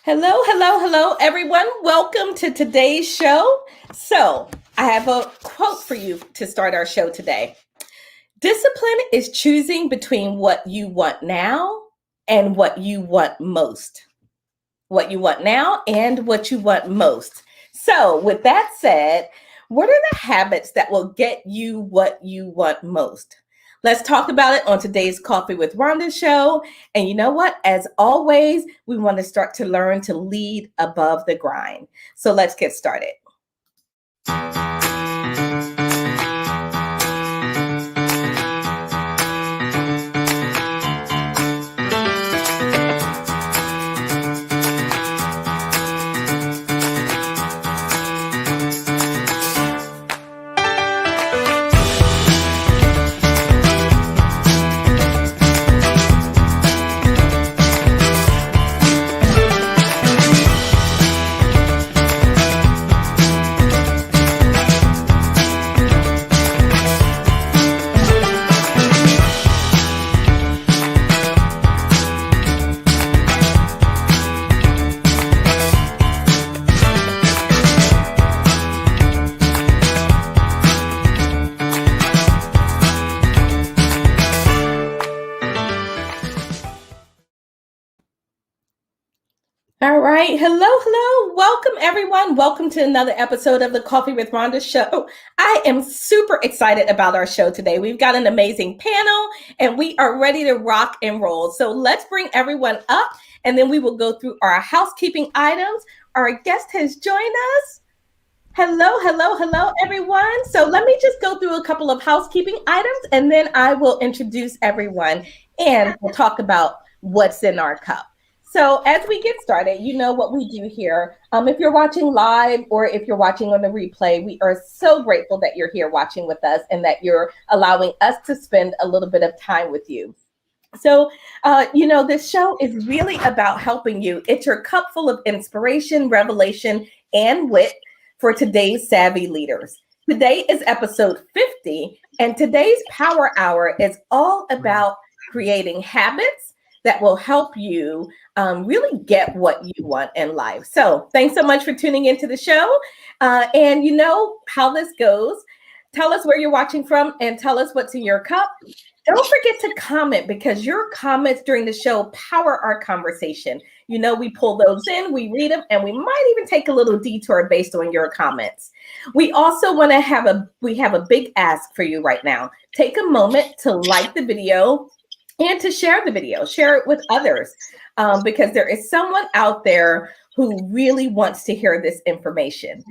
Hello, hello, hello, everyone. Welcome to today's show. So, I have a quote for you to start our show today. Discipline is choosing between what you want now and what you want most. What you want now and what you want most. So, with that said, what are the habits that will get you what you want most? Let's talk about it on today's Coffee with Rhonda show. And you know what? As always, we want to start to learn to lead above the grind. So let's get started. All right. Hello, hello. Welcome, everyone. Welcome to another episode of the Coffee with Rhonda show. I am super excited about our show today. We've got an amazing panel and we are ready to rock and roll. So let's bring everyone up and then we will go through our housekeeping items. Our guest has joined us. Hello, hello, hello, everyone. So let me just go through a couple of housekeeping items and then I will introduce everyone and we'll talk about what's in our cup. So as we get started, you know what we do here. If you're watching live or if you're watching on the replay, we are so grateful that you're here watching with us and that you're allowing us to spend a little bit of time with you. So, this show is really about helping you. It's your cup full of inspiration, revelation, and wit for today's savvy leaders. Today is episode 50, and today's Power Hour is all about creating habits that will help you really get what you want in life. So thanks so much for tuning into the show. And you know how this goes. Tell us where you're watching from and tell us what's in your cup. Don't forget to comment because your comments during the show power our conversation. You know, we pull those in, we read them, and we might even take a little detour based on your comments. We also want to have a big ask for you right now. Take a moment to like the video and to share the video, share it with others, because there is someone out there who really wants to hear this information.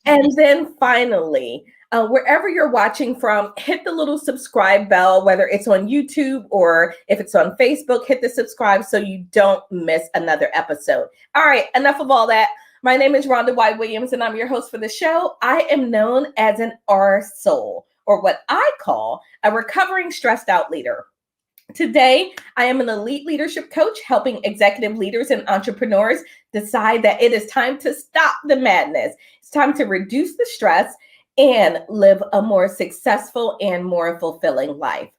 And then finally, wherever you're watching from, hit the little subscribe bell, whether it's on YouTube or if it's on Facebook, hit the subscribe so you don't miss another episode. All right, enough of all that. My name is Rhonda Y. Williams, and I'm your host for the show. I am known as an R soul, or what I call a recovering stressed out leader. Today, I am an elite leadership coach helping executive leaders and entrepreneurs decide that it is time to stop the madness. It's time to reduce the stress and live a more successful and more fulfilling life.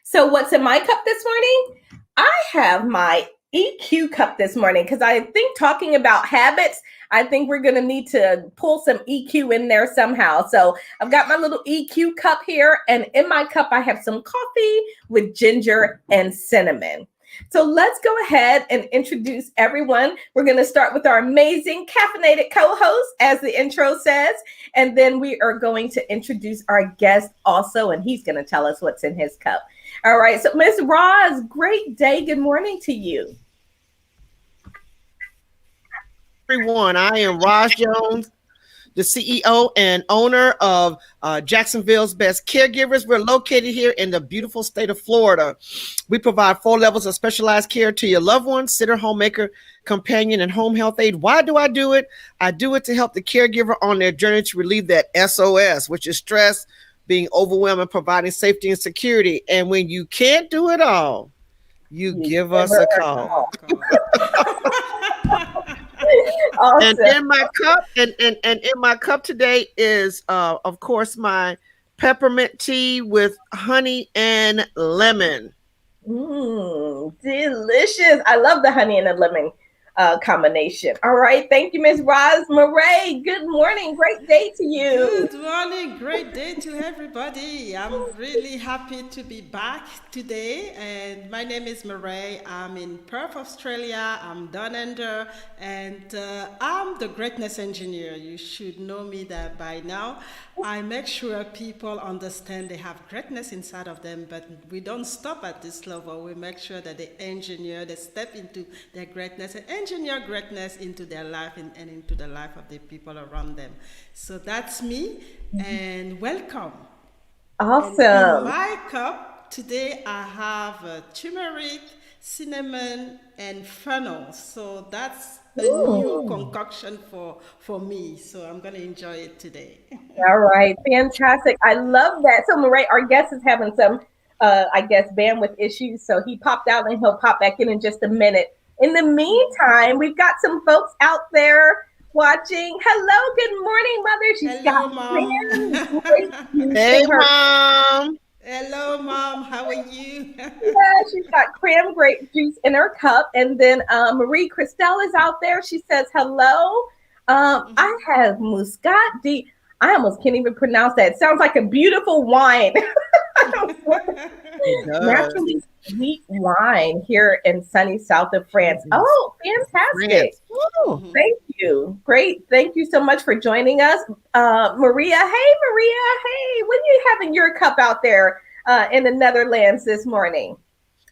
So what's in my cup this morning? I have my EQ cup this morning because I think talking about habits, I think we're going to need to pull some EQ in there somehow. So I've got my little EQ cup here, and in my cup, I have some coffee with ginger and cinnamon. So let's go ahead and introduce everyone. We're going to start with our amazing caffeinated co-host, as the intro says, and then we are going to introduce our guest also, and he's going to tell us what's in his cup. All right, so Ms. Roz, great day. Good morning to you. Everyone, I am Roz Jones, the CEO and owner of Jacksonville's Best Caregivers. We're located here in the beautiful state of Florida. We provide 4 levels of specialized care to your loved ones: sitter, homemaker, companion, and home health aide. Why do I do it? I do it to help the caregiver on their journey to relieve that SOS, which is stress, being overwhelmed, and providing safety and security. And when you can't do it all, you give us a call. Awesome. And in my cup today is of course my peppermint tea with honey and lemon. Delicious. I love the honey and the lemon. combination. All right. Thank you, Miss Roz. Mireille, good morning. Great day to you. Good morning, great day to everybody. I'm really happy to be back today. And my name is Mireille. I'm in Perth, Australia. I'm down under, and I'm the greatness engineer. You should know me that by now. I make sure people understand they have greatness inside of them, but we don't stop at this level. We make sure that they step into their greatness and engineer greatness into their life and into the life of the people around them. So that's me, and welcome. And in Awesome. my cup today, I have turmeric, cinnamon, and fennel. So that's a new Ooh. concoction for me. So I'm gonna enjoy it today. All right. Fantastic. I love that. So, Mireille, our guest is having some, I guess, bandwidth issues. So he popped out and he'll pop back in just a minute. In the meantime, we've got some folks out there watching. Hello. Good morning, Mother. She's Hello, got mom. great juice Hey, in her. mom. Hello, mom. How are you? Yeah, she's got cran grape juice in her cup. And then Marie Christelle is out there. She says hello. I have Muscat. I almost can't even pronounce that. It sounds like a beautiful wine. It does. Naturally sweet wine here in sunny south of France. Oh, fantastic. France. Woo. Thank you. Great. Thank you so much for joining us. Maria. Hey, Maria. Hey, what are you having your cup out there in the Netherlands this morning?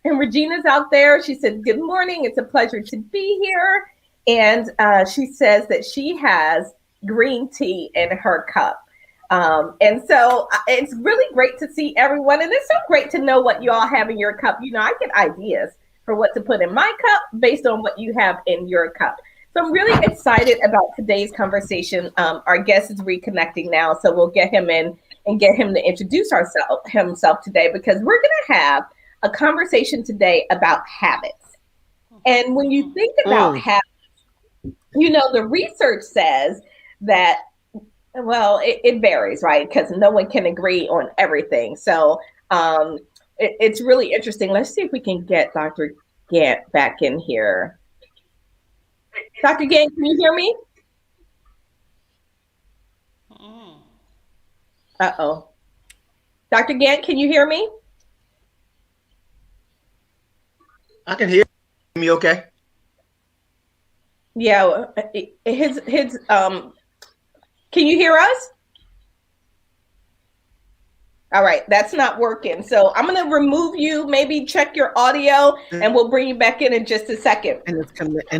And Regina's out there. She said, good morning. It's a pleasure to be here. And she says that she has green tea in her cup. And so it's really great to see everyone. And it's so great to know what you all have in your cup. You know, I get ideas for what to put in my cup based on what you have in your cup. So I'm really excited about today's conversation. Our guest is reconnecting now, so we'll get him in and get him to introduce himself today, because we're going to have a conversation today about habits. And when you think about habits, you know, the research says that, well, it varies, right? Because no one can agree on everything. So it's really interesting. Let's see if we can get Dr. Gantt back in here. Dr. Gantt, can you hear me? Uh-oh. Dr. Gantt, can you hear me? I can hear me okay. Yeah, his can you hear us? All right, that's not working. So I'm going to remove you, maybe check your audio, and we'll bring you back in just a second. And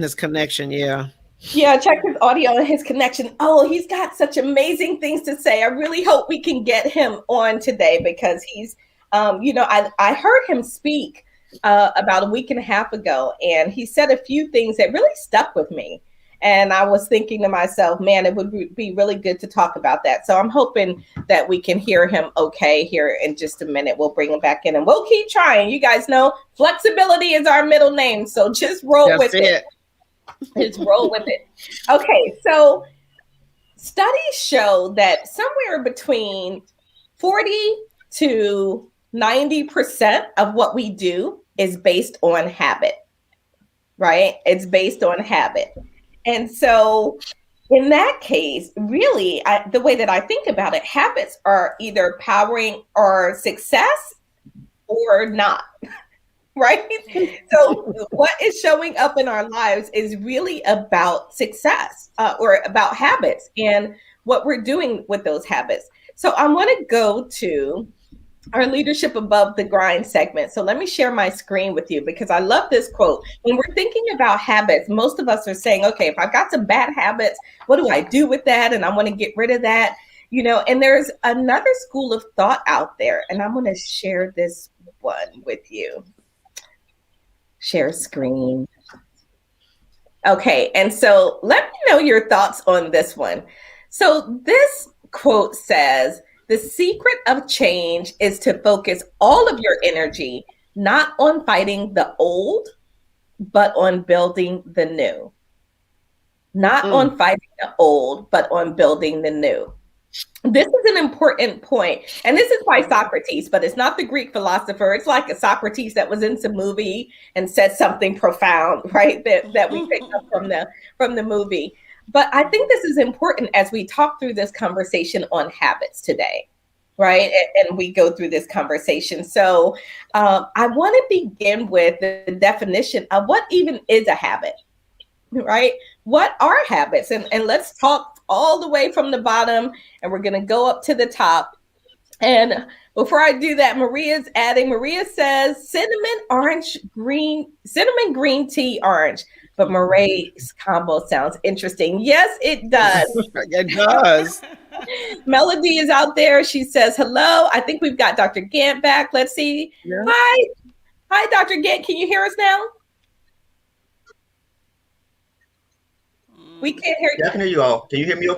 his connection, yeah. Yeah, check his audio and his connection. Oh, he's got such amazing things to say. I really hope we can get him on today, because he's, you know, I heard him speak about a week and a half ago, and he said a few things that really stuck with me. And I was thinking to myself, man, it would be really good to talk about that. So I'm hoping that we can hear him okay here in just a minute. We'll bring him back in and we'll keep trying. You guys know flexibility is our middle name. So just roll with it. Just roll with it. Okay, so studies show that somewhere between 40 to 90% of what we do is based on habit, right? It's based on habit. And so in that case, really, the way that I think about it, habits are either powering our success or not, right? So what is showing up in our lives is really about success or about habits and what we're doing with those habits. So I want to go to our Leadership Above the Grind segment. So let me share my screen with you, because I love this quote. When we're thinking about habits, most of us are saying, okay, if I've got some bad habits, what do I do with that? And I want to get rid of that, you know, and there's another school of thought out there. And I'm going to share this one with you. Share screen. Okay. And so let me know your thoughts on this one. So this quote says, the secret of change is to focus all of your energy not on fighting the old, but on building the new. Not on fighting the old, but on building the new. this is an important point, and this is by Socrates, but it's not the Greek philosopher. It's like a Socrates that was in some movie and said something profound, right? That we picked up from the movie. But I think this is important as we talk through this conversation on habits today, right? And we go through this conversation. So I want to begin with the definition of what even is a habit, right? What are habits? And let's talk all the way from the bottom, and we're going to go up to the top. And before I do that, Maria's adding. Maria says cinnamon green tea orange. But Mireille's combo sounds interesting. Yes, it does. It does. Melody is out there. She says hello. I think we've got Dr. Gantt back. Let's see. Yeah. Hi, Dr. Gantt. Can you hear us now? We can't hear you. Yeah, I can hear you all. Can you hear me?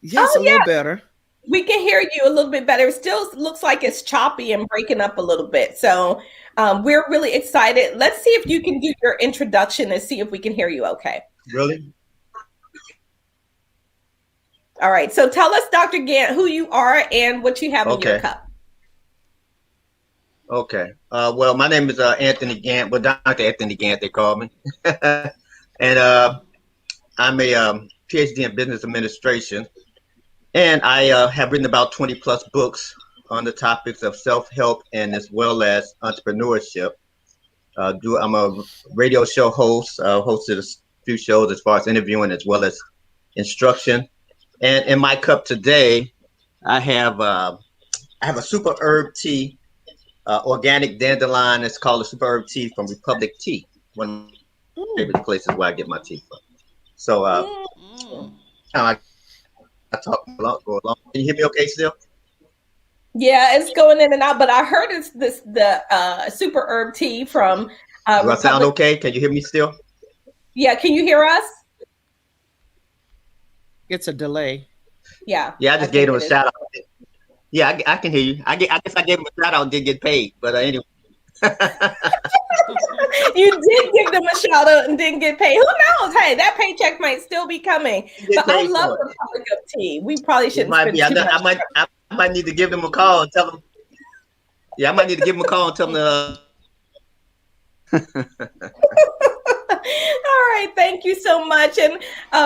Yes, a little better. We can hear you a little bit better. It still looks like it's choppy and breaking up a little bit. So we're really excited. Let's see if you can do your introduction and see if we can hear you okay. Really? All right. So tell us, Dr. Gantt, who you are and what you have in your cup. Okay. Well, my name is Anthony Gantt. Well, Dr. Anthony Gantt, they call me. And I'm a Ph.D. in business administration. And I have written about 20 plus books on the topics of self-help and as well as entrepreneurship. I'm a radio show host, hosted a few shows as far as interviewing as well as instruction. And in my cup today, I have a super herb tea, organic dandelion. It's called a super herb tea from Republic Tea, one of my favorite places where I get my tea from. So I talk a lot, go along. Can you hear me okay still? Yeah, it's going in and out, but I heard it's the super herb tea from Do I sound okay? Can you hear me still? Yeah, can you hear us? It's a delay. Yeah. Yeah, I just gave him a shout out. Yeah, I can hear you. I guess I gave him a shout out and didn't get paid, but anyway. You did give them a shout out and didn't get paid. Who knows? Hey, that paycheck might still be coming. But I love the Republic of Tea. We probably shouldn't spend too much. I might need to give them a call and tell them. Yeah, I might need to give them a call and tell them All right, thank you so much, and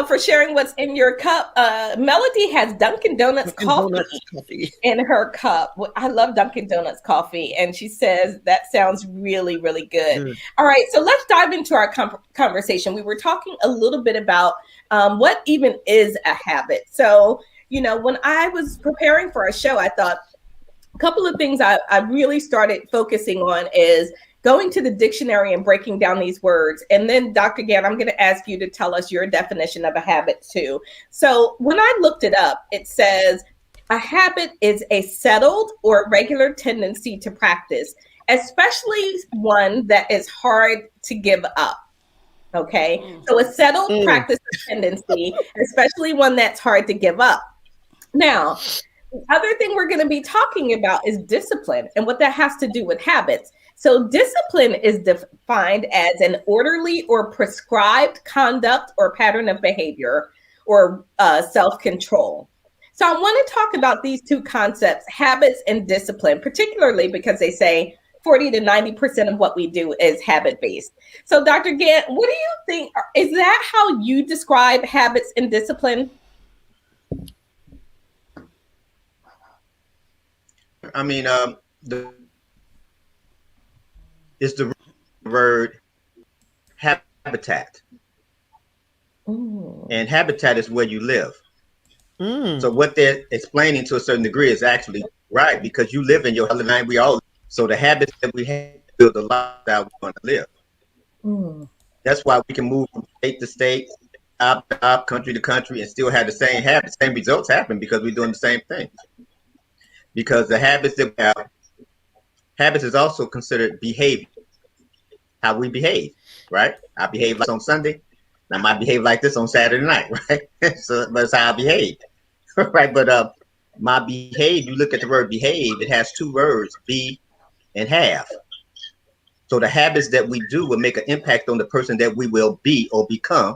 for sharing what's in your cup. Melody has Dunkin' Donuts coffee in her cup. I love Dunkin' Donuts coffee, and she says that sounds really, really good. All right, so let's dive into our conversation. We were talking a little bit about what even is a habit. So, when I was preparing for our show, I thought a couple of things I really started focusing on is going to the dictionary and breaking down these words. And then, Dr. Gantt, I'm going to ask you to tell us your definition of a habit too. So when I looked it up, it says a habit is a settled or regular tendency to practice, especially one that is hard to give up. Okay. So a settled practice or tendency, especially one that's hard to give up. Now, the other thing we're going to be talking about is discipline and what that has to do with habits. So discipline is defined as an orderly or prescribed conduct or pattern of behavior or self-control. So I want to talk about these two concepts, habits and discipline, particularly because they say 40 to 90% of what we do is habit-based. So Dr. Gantt, what do you think? Is that how you describe habits and discipline? I mean, it's the word habitat. Ooh. And habitat is where you live. So what they're explaining to a certain degree is actually right, because you live in your land. We all live. So the habits that we have build the lifestyle we want to live. That's why we can move from state to state, up to up, country to country, and still have the same habits. Same results happen because we're doing the same things. Because the habits that we have, habits is also considered behavior, how we behave, right? I behave like this on Sunday, and I might behave like this on Saturday night, right? So that's how I behave, right? But my behave, you look at the word behave, it has two words, be and have. So the habits that we do will make an impact on the person that we will be or become,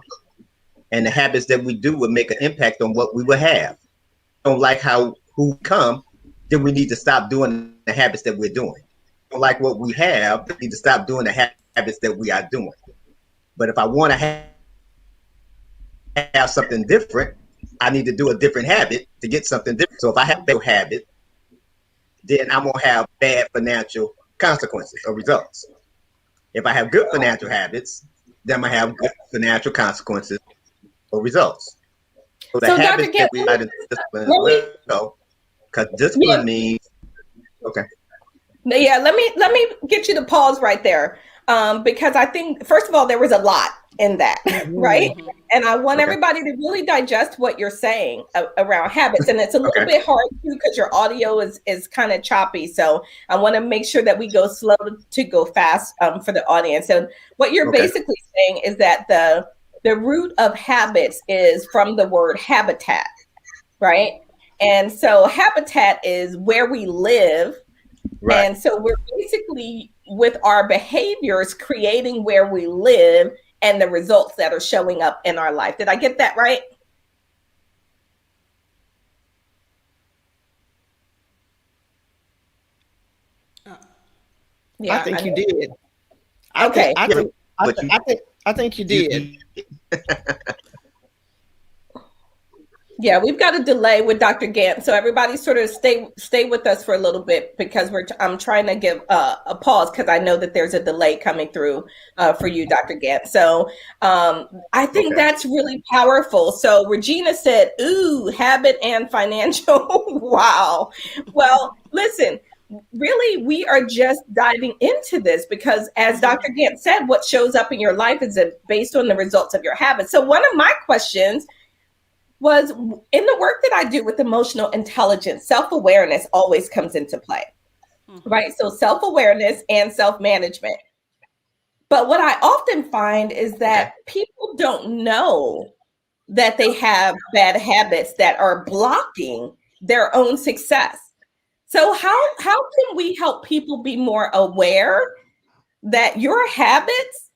and the habits that we do will make an impact on what we will have. don't like who come, then we need to stop doing the habits that we're doing. Don't like what we have, we need to stop doing the habits that we are doing. But if I want to have something different, I need to do a different habit to get something different. So if I have a bad habit, then I'm gonna have bad financial consequences or results. If I have good financial habits, then I'm gonna have good financial consequences or results. So the habits Dr. that we got in discipline, because discipline means okay. Yeah, let me get you to pause right there, because I think first of all there was a lot in that, right? And I want everybody to really digest what you're saying around habits, and it's a little bit hard too because your audio is kind of choppy. So I want to make sure that we go slow to go fast for the audience. And what you're basically saying is that the root of habits is from the word habitat, right? And so habitat is where we live. Right. And so we're basically, with our behaviors, creating where we live and the results that are showing up in our life. Did I get that right? Yeah, I think you did. Okay. I think you did. Yeah, we've got a delay with Dr. Gantt, so everybody sort of stay with us for a little bit because I'm trying to give a pause because I know that there's a delay coming through for you, Dr. Gantt. So I think that's really powerful. So Regina said, "Ooh, habit and financial." Wow. Well, listen. Really, we are just diving into this because, as Dr. Gantt said, what shows up in your life is based on the results of your habits. So one of my questions was, in the work that I do with emotional intelligence, self-awareness always comes into play, right? So self-awareness and self-management. But what I often find is that people don't know that they have bad habits that are blocking their own success. So how can we help people be more aware that your habits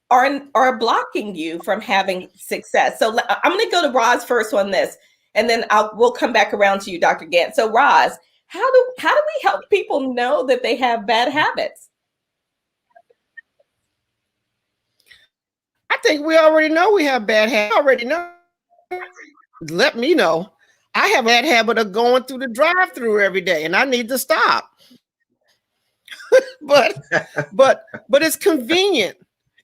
are blocking you from having success? So I'm going to go to Roz first on this, and then we'll come back around to you, Dr. Gantt. So Roz, how do we help people know that they have bad habits? I think we already know we have bad habits. Already know. Let me know. I have a bad habit of going through the drive-through every day, and I need to stop. but it's convenient.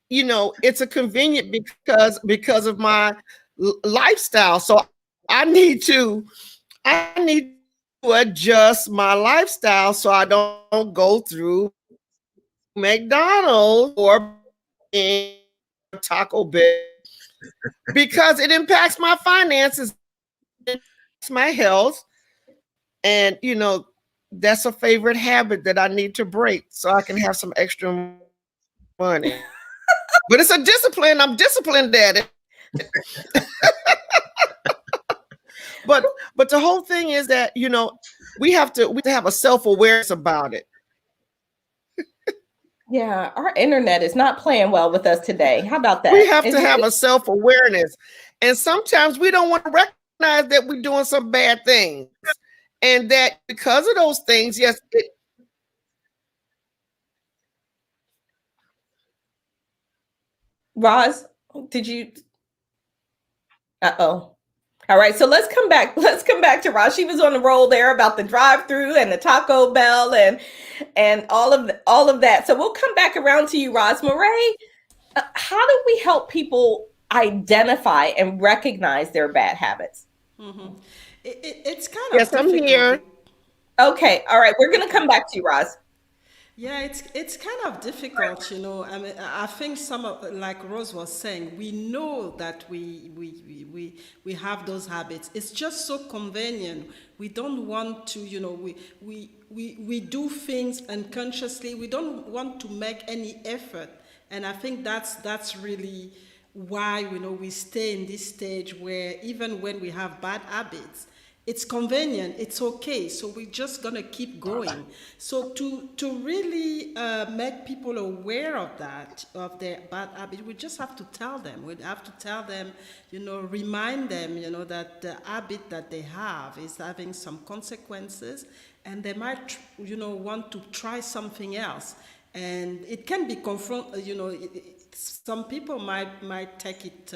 You know, it's a convenient because of my lifestyle. So I need to adjust my lifestyle so I don't go through McDonald's or Taco Bell because it impacts my finances, my health, and you know that's a favorite habit that I need to break so I can have some extra money. But it's a discipline. I'm disciplined at it. but the whole thing is that, you know, we have to have a self-awareness about it. Yeah, our internet is not playing well with us today. How about that? We have to have a self-awareness. And sometimes we don't want to recognize that we're doing some bad things. And that because of those things, yes, Roz, did you? Uh-oh. All right, so let's come back. Let's come back to Roz. She was on the roll there about the drive-through and the Taco Bell and all of that. So we'll come back around to you, Roz. Mireille, how do we help people identify and recognize their bad habits? It's kind of difficult. I'm here. Okay, all right. We're going to come back to you, Roz. Yeah, it's kind of difficult, you know. I mean, I think some of, like Rose was saying, we know that we have those habits. It's just so convenient. We don't want to, you know, we do things unconsciously. We don't want to make any effort, and I think that's really why, you know, we stay in this stage where even when we have bad habits, it's convenient, it's okay, so we're just gonna keep going. So to really make people aware of that, of their bad habit, we just have to tell them. We have to tell them, remind them, that the habit that they have is having some consequences, and they might, want to try something else. And it can be some people might take it,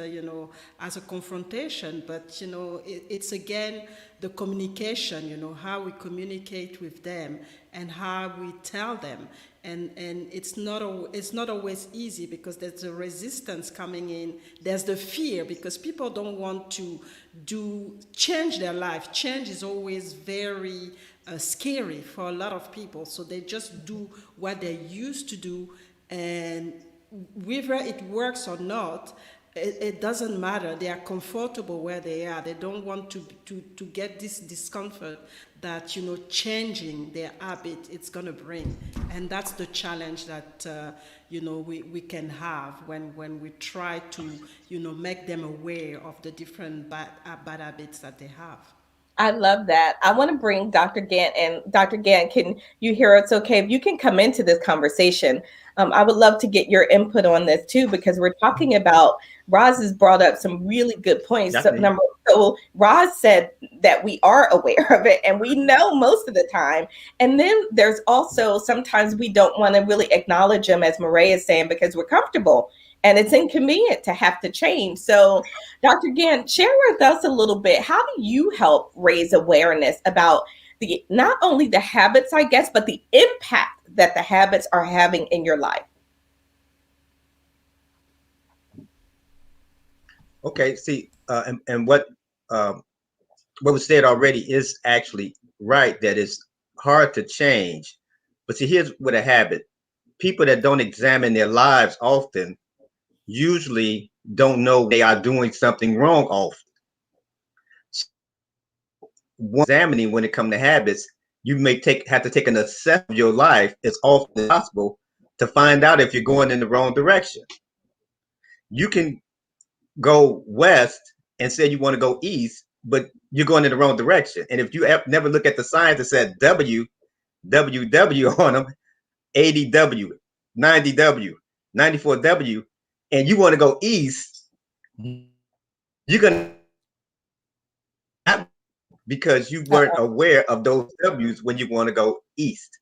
as a confrontation, but it's again the communication, how we communicate with them and how we tell them, and it's not always easy, because there's a resistance coming in. There's the fear, because people don't want to change their life. Change is always very scary for a lot of people, so they just do what they used to do, and whether it works or not, it doesn't matter. They are comfortable where they are. They don't want to get this discomfort that changing their habit it's going to bring. And that's the challenge that we can have when we try to make them aware of the different bad habits that they have. I love that. I want to bring Dr. Gantt, and Dr. Gantt, can you hear us okay? If you can come into this conversation, I would love to get your input on this too, because we're talking about, Roz has brought up some really good points. So Roz said that we are aware of it and we know most of the time. And then there's also sometimes we don't want to really acknowledge them, as Mireille is saying, because we're comfortable. And it's inconvenient to have to change. So, Dr. Gantt, share with us a little bit. How do you help raise awareness about not only the habits, I guess, but the impact that the habits are having in your life? Okay, see, and what was said already is actually right, that it's hard to change. But see, here's what a habit. People that don't examine their lives often usually don't know they are doing something wrong often. Examining when it comes to habits, you may have to take an assessment of your life as often as possible to find out if you're going in the wrong direction. You can go west and say you want to go east, but you're going in the wrong direction. And if you never look at the signs that said WWW on them, 80W, 90W, 94W, and you want to go east, you're going to, because you weren't aware of those W's when you want to go east,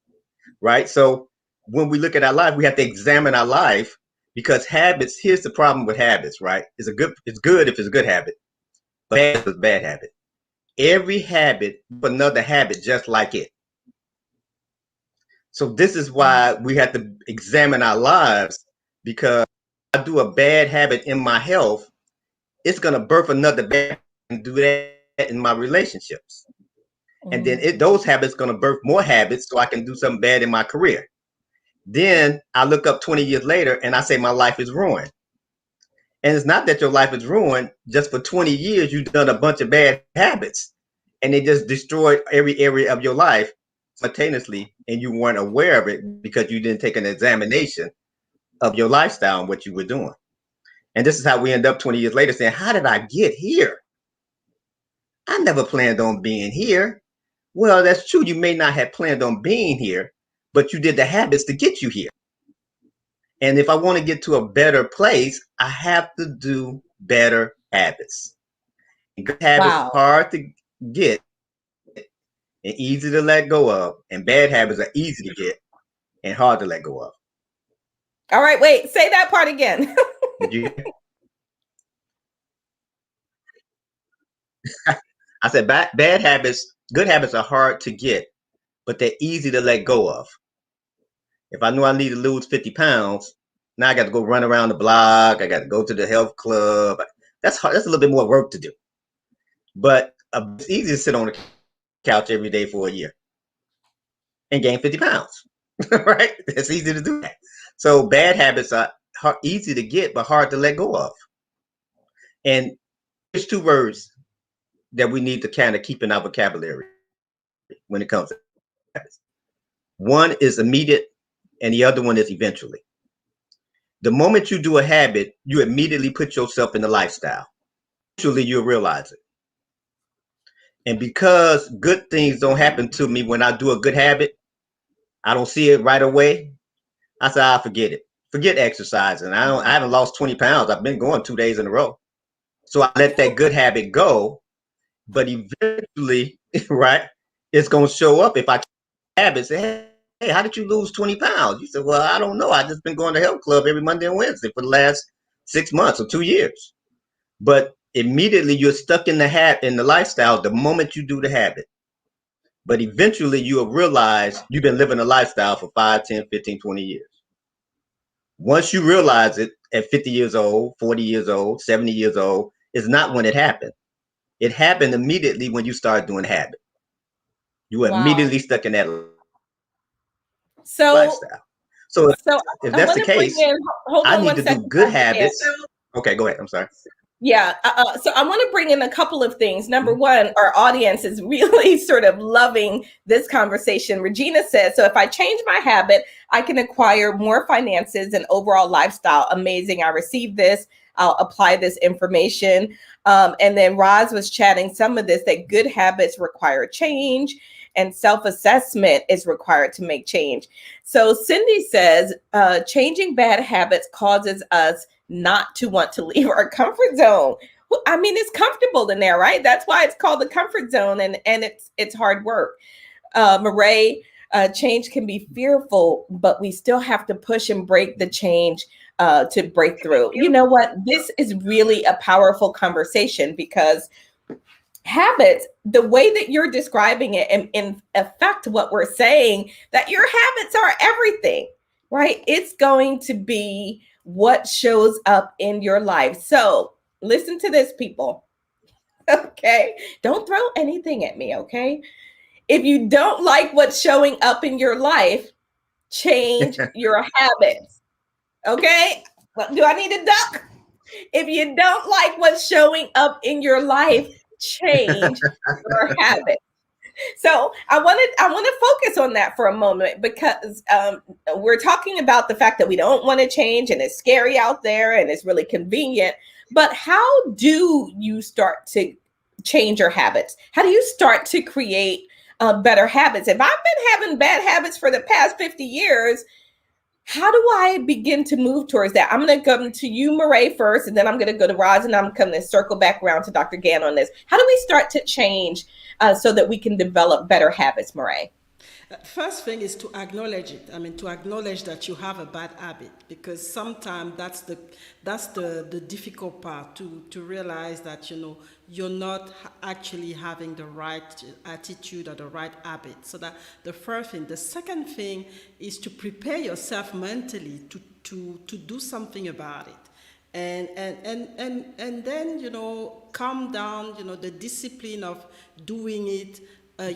right? So when we look at our life, we have to examine our life, because habits, here's the problem with habits, right? It's good if it's a good habit, but bad if it's a bad habit. Every habit, another habit just like it. So this is why we have to examine our lives, because if I do a bad habit in my health, it's going to birth another bad habit and do that in my relationships. And then those habits going to birth more habits so I can do something bad in my career. Then I look up 20 years later and I say my life is ruined. And it's not that your life is ruined. Just for 20 years, you've done a bunch of bad habits and they just destroyed every area of your life simultaneously, and you weren't aware of it because you didn't take an examination of your lifestyle and what you were doing. And this is how we end up 20 years later saying, how did I get here? I never planned on being here. Well, that's true. You may not have planned on being here, but you did the habits to get you here. And if I want to get to a better place, I have to do better habits. And good habits are hard to get and easy to let go of. And bad habits are easy to get and hard to let go of. All right, wait, say that part again. I said bad habits, good habits are hard to get, but they're easy to let go of. If I knew I need to lose 50 pounds, now I got to go run around the block. I got to go to the health club. That's hard. That's a little bit more work to do. But it's easy to sit on the couch every day for a year and gain 50 pounds, right? It's easy to do that. So bad habits are easy to get, but hard to let go of. And there's two words that we need to kind of keep in our vocabulary when it comes to habits. One is immediate and the other one is eventually. The moment you do a habit, you immediately put yourself in the lifestyle. Eventually, you'll realize it. And because good things don't happen to me when I do a good habit, I don't see it right away. I said, I'll forget it. Forget exercising. I haven't lost 20 pounds. I've been going 2 days in a row. So I let that good habit go. But eventually, right, it's going to show up if I keep habits. Say, hey, how did you lose 20 pounds? You said, well, I don't know. I just been going to health club every Monday and Wednesday for the last 6 months or 2 years. But immediately you're stuck in the lifestyle the moment you do the habit. But eventually you'll realize you've been living a lifestyle for 5, 10, 15, 20 years. Once you realize it at 50 years old, 40 years old, 70 years old, is not when it happened. It happened immediately when you start doing habit. You were immediately stuck in that lifestyle. So if that's the case, I need to do good habits. Okay, go ahead. I'm sorry. Yeah. So I want to bring in a couple of things. Number one, our audience is really sort of loving this conversation. Regina says, so if I change my habit, I can acquire more finances and overall lifestyle. Amazing. I received this. I'll apply this information. And then Roz was chatting some of this, that good habits require change and self-assessment is required to make change. So Cindy says, changing bad habits causes us not to want to leave our comfort zone. Well, I mean, it's comfortable in there, right? That's why it's called the comfort zone, and it's hard work. Mireille, change can be fearful, but we still have to push and break the change to break through. You know what? This is really a powerful conversation because habits, the way that you're describing it, and in effect, what we're saying, that your habits are everything, right? It's going to be what shows up in your life. So listen to this, people. Okay. Don't throw anything at me. Okay. If you don't like what's showing up in your life, change your habits. Okay. Do I need a duck? If you don't like what's showing up in your life, change your habits. So I want to focus on that for a moment because we're talking about the fact that we don't want to change and it's scary out there and it's really convenient. But how do you start to change your habits? How do you start to create better habits? If I've been having bad habits for the past 50 years, how do I begin to move towards that? I'm going to come to you, Mireille, first, and then I'm going to go to Roz, and I'm going to circle back around to Dr. Gantt on this. How do we start to change so that we can develop better habits, Mireille? First thing is to acknowledge it. I mean, to acknowledge that you have a bad habit, because sometimes that's the difficult part, to realize that, you know, you're not actually having the right attitude or the right habit. So that the first thing. The second thing is to prepare yourself mentally to do something about it. And then, you know, calm down, you know, the discipline of doing it,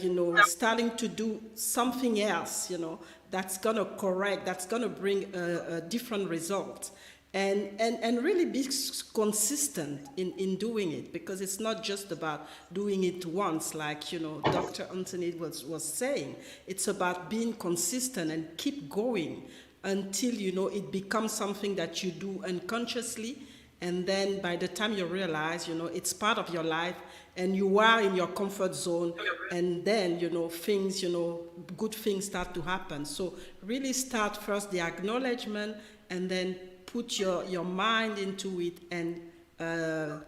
you know, starting to do something else, you know, that's going to correct, that's going to bring a different result. And really be consistent in doing it, because it's not just about doing it once, like, you know, Dr. Anthony was saying. It's about being consistent and keep going until, you know, it becomes something that you do unconsciously. And then by the time you realize, you know, it's part of your life and you are in your comfort zone, and then, you know, things, you know, good things start to happen. So really start first the acknowledgement, and then put your mind into it and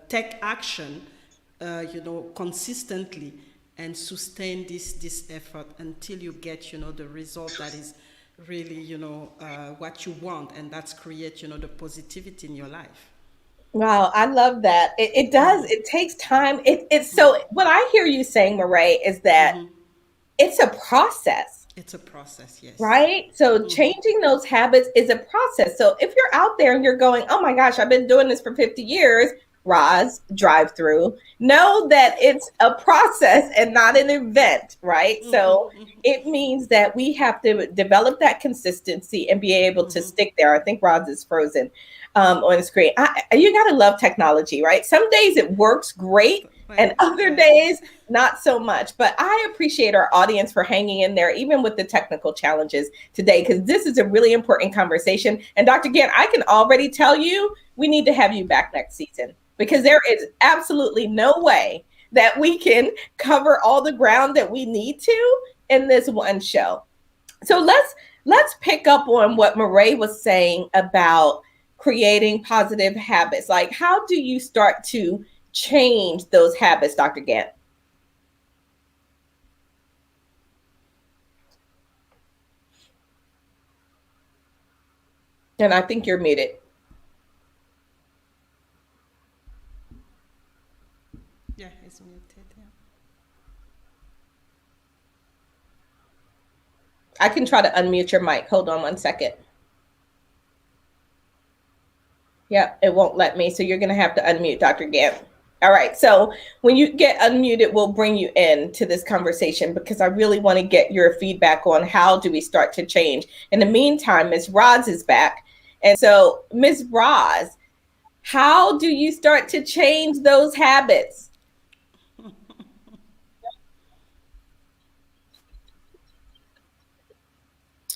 take action, you know, consistently, and sustain this effort until you get, you know, the result that is really, you know, what you want, and that's create, you know, the positivity in your life. Wow, I love that. It does. It takes time. It's so what I hear you saying, Mireille, is that it's a process. It's a process, yes. Right? So changing those habits is a process. So if you're out there and you're going, oh my gosh, I've been doing this for 50 years, Roz, drive through, know that it's a process and not an event, right? So it means that we have to develop that consistency and be able to stick there. I think Roz is frozen on the screen. You got to love technology, right? Some days it works great and other days not so much. But I appreciate our audience for hanging in there, even with the technical challenges today, because this is a really important conversation. And Dr. Gantt, I can already tell you, we need to have you back next season, because there is absolutely no way that we can cover all the ground that we need to in this one show. So let's pick up on what Mireille was saying about creating positive habits. Like, how do you start to change those habits, Dr. Gantt? And I think you're muted. Yeah, it's muted. Yeah. I can try to unmute your mic. Hold on one second. Yep, it won't let me. So you're going to have to unmute, Dr. Gantt. All right. So when you get unmuted, we'll bring you in to this conversation because I really want to get your feedback on how do we start to change. In the meantime, Ms. Roz is back. And so, Ms. Roz, how do you start to change those habits?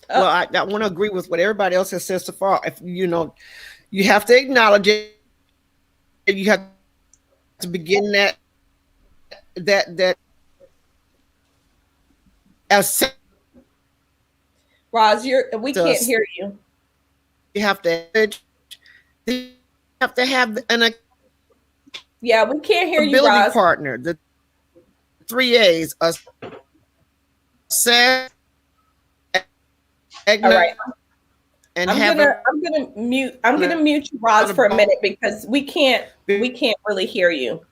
Well, I want to agree with what everybody else has said so far. If you have to acknowledge it. You have to begin that as Roz, we can't hear you. You have to have an yeah, we can't hear you, Roz. Partner. The 3 A's: assess, all right. And I'm gonna mute you, Roz, for a minute because we can't really hear you.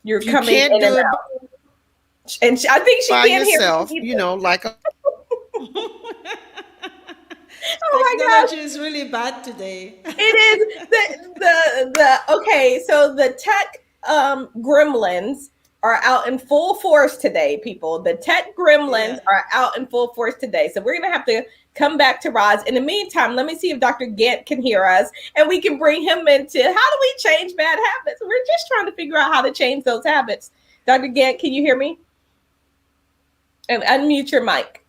You're coming in and out. And I think she can't yourself, hear you. Like a oh my gosh, technology is really bad today. It is okay. So the tech gremlins are out in full force today, people. The tech gremlins are out in full force today. So we're gonna have to come back to Roz. In the meantime, let me see if Dr. Gantt can hear us and we can bring him into how do we change bad habits? We're just trying to figure out how to change those habits. Dr. Gantt, can you hear me? And unmute your mic.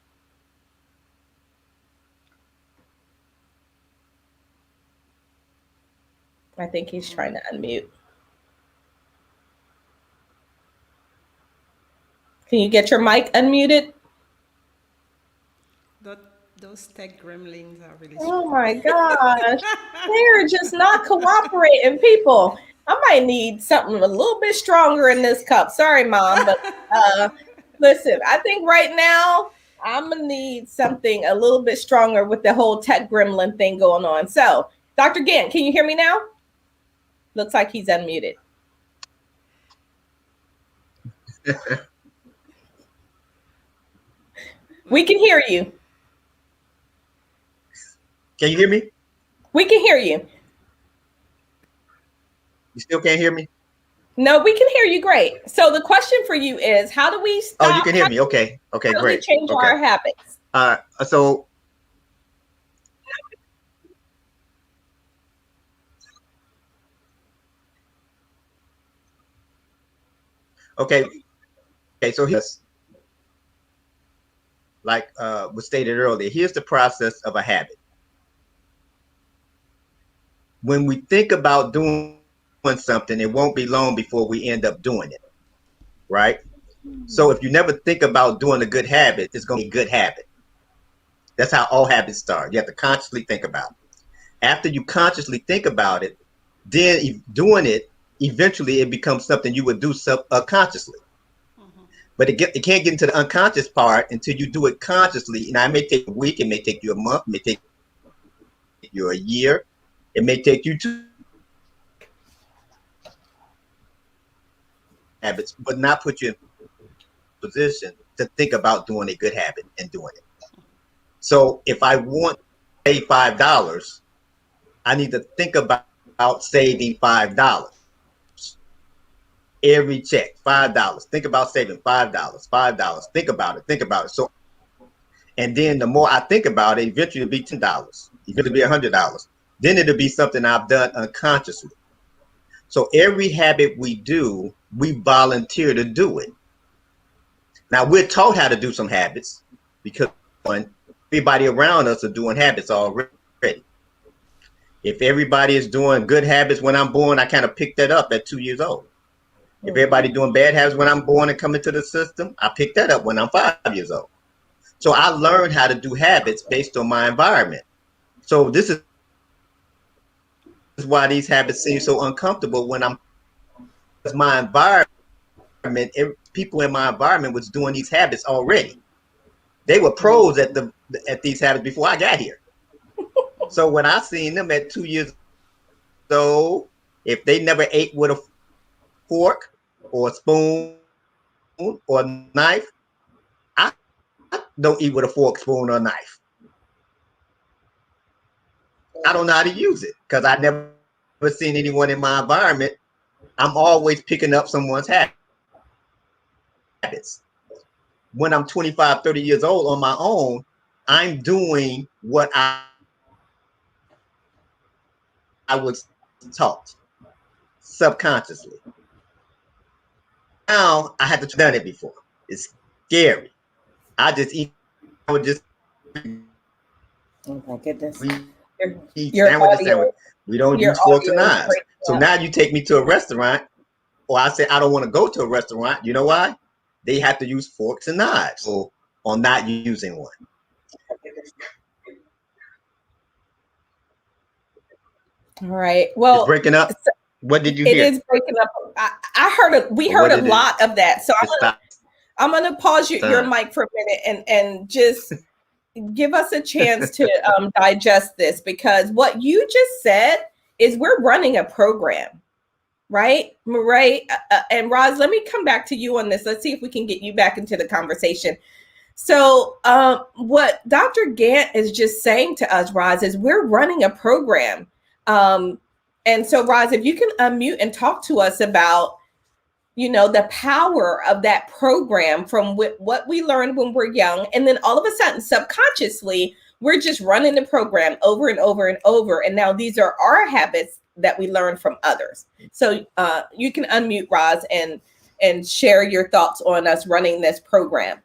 I think he's trying to unmute. Can you get your mic unmuted? Those tech gremlins are really Oh my gosh. They're just not cooperating, people. I might need something a little bit stronger in this cup. Sorry, Mom, but listen, I think right now I'm going to need something a little bit stronger with the whole tech gremlin thing going on. So, Dr. Gantt, can you hear me now? Looks like he's unmuted. We can hear you. Can you hear me? We can hear you. You still can't hear me? No, we can hear you great. So the question for you is, how do we stop? Oh, you can hear me. Okay. Okay, how great. Do we change our habits? So okay. So here's, like was stated earlier, here's the process of a habit. When we think about doing something, it won't be long before we end up doing it, right? So if you never think about doing a good habit, it's going to be a good habit. That's how all habits start. You have to consciously think about it. After you consciously think about it, then doing it, eventually it becomes something you would do subconsciously. But it can't get into the unconscious part until you do it consciously. Now, it may take a week, it may take you a month, it may take you a year, it may take you 2 habits, but not put you in a position to think about doing a good habit and doing it. So if I want to pay $5, I need to think about saving $5. Every check, $5. Think about saving $5. Think about it. So, and then the more I think about it, eventually it'll be $10. Eventually it'll be $100. Then it'll be something I've done unconsciously. So every habit we do, we volunteer to do it. Now we're taught how to do some habits because everybody around us are doing habits already. If everybody is doing good habits when I'm born, I kind of picked that up at 2 years old. If everybody doing bad habits when I'm born and coming to the system, I picked that up when I'm 5 years old. So I learned how to do habits based on my environment. So this is why these habits seem so uncomfortable when because my environment, people in my environment was doing these habits already. They were pros at these habits before I got here. So when I seen them at 2 years old, if they never ate with a fork or a spoon or a knife, I don't eat with a fork, spoon, or knife. I don't know how to use it because I never seen anyone in my environment. I'm always picking up someone's habits. When I'm 25, 30 years old on my own, I'm doing what I was taught subconsciously. Now I have to done it before. It's scary. I would just Oh my goodness. eat Your sandwiches. audio, We don't your use forks and audio is knives. breaking So up. now you take me to a restaurant, or I say I don't want to go to a restaurant. You know why? They have to use forks and knives, or not using one. All right. It's Well, breaking up. What did you it hear? is breaking up. We Or heard what a did lot of that. So stop I'm gonna pause your time? mic for a minute and just give us a chance to digest this, because what you just said is we're running a program, right, Mireille? And Roz, let me come back to you on this. Let's see if we can get you back into the conversation. So what Dr. Gantt is just saying to us, Roz, is we're running a program. And so, Roz, if you can unmute and talk to us about, the power of that program from what we learned when we're young. And then all of a sudden, subconsciously, we're just running the program over and over and over. And now these are our habits that we learned from others. So you can unmute, Roz, and share your thoughts on us running this program.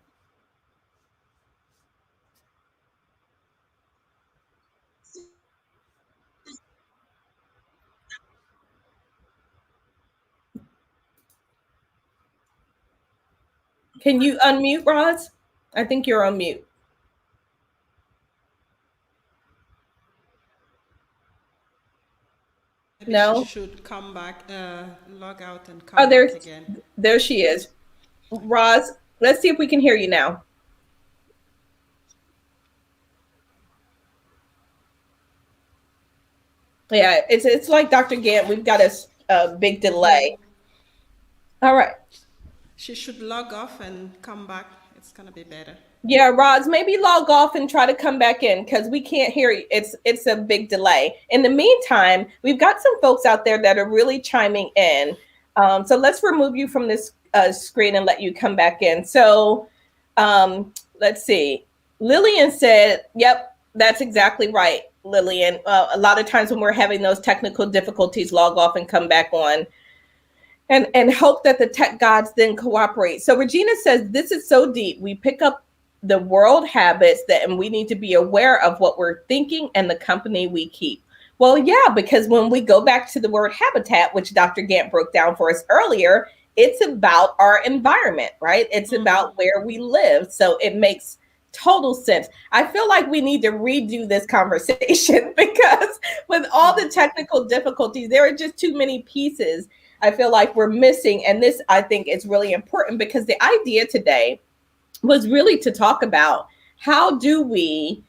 Can you unmute, Roz? I think you're on mute. Maybe No? she should come back, log out and come Oh, back again. there she is. Roz, let's see if we can hear you now. Yeah, it's like Dr. Gantt. We've got a big delay. All right. She should log off and come back. It's gonna be better. Yeah, Roz, maybe log off and try to come back in because we can't hear you. It's a big delay. In the meantime, we've got some folks out there that are really chiming in. So let's remove you from this screen and let you come back in. So let's see. Lillian said, yep, that's exactly right, Lillian. A lot of times when we're having those technical difficulties, log off and come back on. And hope that the tech gods then cooperate. So Regina says, this is so deep. We pick up the world habits and we need to be aware of what we're thinking and the company we keep. Well, yeah, because when we go back to the word habitat, which Dr. Gantt broke down for us earlier, it's about our environment, right? It's about where we live. So it makes total sense. I feel like we need to redo this conversation because with all the technical difficulties, there are just too many pieces I feel like we're missing. And this, I think, is really important because the idea today was really to talk about how do we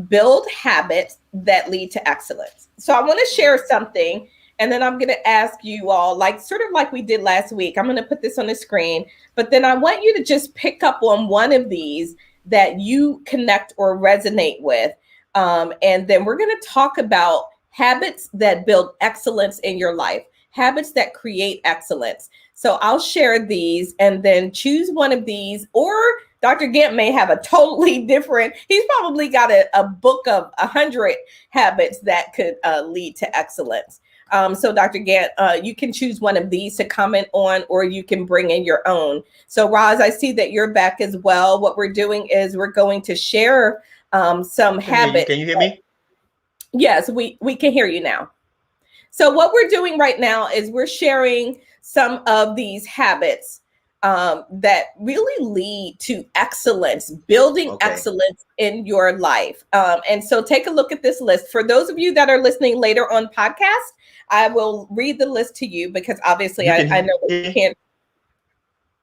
build habits that lead to excellence. So I want to share something, and then I'm going to ask you all, sort of like we did last week. I'm going to put this on the screen, but then I want you to just pick up on one of these that you connect or resonate with. And then we're going to talk about habits that build excellence in your life. Habits that create excellence. So I'll share these and then choose one of these, or Dr. Gantt may have a totally different, he's probably got a book of 100 habits that could lead to excellence. So Dr. Gantt, you can choose one of these to comment on, or you can bring in your own. So Roz, I see that you're back as well. What we're doing is we're going to share some habits. Can you hear me? Yes, we can hear you now. So what we're doing right now is we're sharing some of these habits that really lead to excellence, building excellence in your life. And so take a look at this list. For those of you that are listening later on podcast, I will read the list to you because obviously I know that you can't.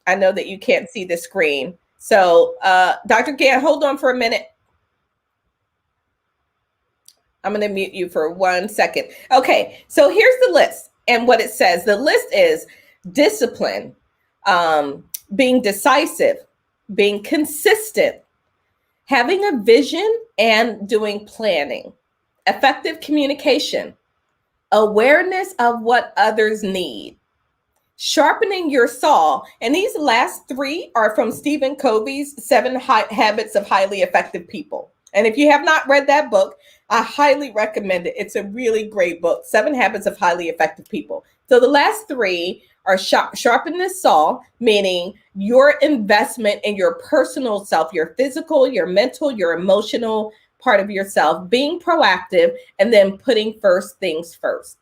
I know that you can't see the screen. So Dr. Gantt, hold on for a minute. I'm going to mute you for 1 second. Okay, so here's the list and what it says. The list is discipline, being decisive, being consistent, having a vision and doing planning, effective communication, awareness of what others need, sharpening your saw. And these last three are from Stephen Covey's 7 Habits of Highly Effective People. And if you have not read that book, I highly recommend it. It's a really great book, 7 Habits of Highly Effective People. So the last three are sharpen the saw, meaning your investment in your personal self, your physical, your mental, your emotional part of yourself, being proactive, and then putting first things first.